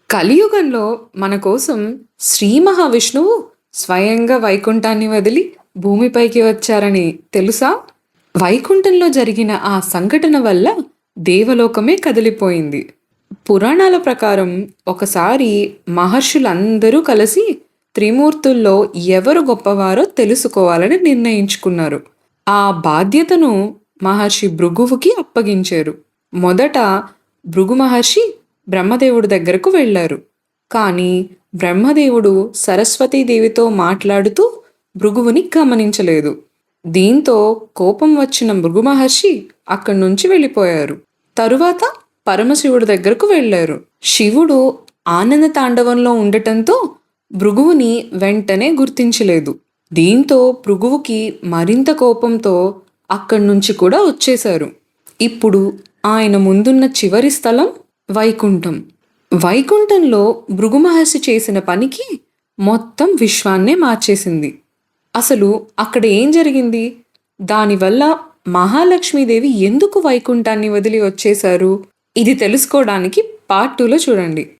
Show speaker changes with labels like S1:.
S1: కలియుగంలో మన కోసం శ్రీ మహావిష్ణువు స్వయంగా వైకుంఠాన్ని వదిలి భూమిపైకి వచ్చారని తెలుసా? వైకుంఠంలో జరిగిన ఆ సంఘటన వల్ల దేవలోకమే కదిలిపోయింది. పురాణాల ప్రకారం ఒకసారి మహర్షులందరూ కలిసి త్రిమూర్తుల్లో ఎవరు గొప్పవారో తెలుసుకోవాలని నిర్ణయించుకున్నారు. ఆ బాధ్యతను మహర్షి భృగువుకి అప్పగించారు. మొదట భృగు మహర్షి బ్రహ్మదేవుడి దగ్గరకు వెళ్ళారు. కానీ బ్రహ్మదేవుడు సరస్వతీదేవితో మాట్లాడుతూ భృగువుని గమనించలేదు. దీంతో కోపం వచ్చిన భృగు మహర్షి అక్కడి నుంచి వెళ్ళిపోయారు. తరువాత పరమశివుడి దగ్గరకు వెళ్ళారు. శివుడు ఆనంద తాండవంలో ఉండటంతో భృగువుని వెంటనే గుర్తించలేదు. దీంతో భృగువుకి మరింత కోపంతో అక్కడి నుంచి కూడా వచ్చేశారు. ఇప్పుడు ఆయన ముందున్న చివరి స్థలం వైకుంఠం. వైకుంఠంలో భృగు మహర్షి చేసిన పనికి మొత్తం విశ్వాన్నే మార్చేసింది. అసలు అక్కడ ఏం జరిగింది? దానివల్ల మహాలక్ష్మీదేవి ఎందుకు వైకుంఠాన్ని వదిలి వచ్చేశారు? ఇది తెలుసుకోవడానికి పార్ట్ 2లో చూడండి.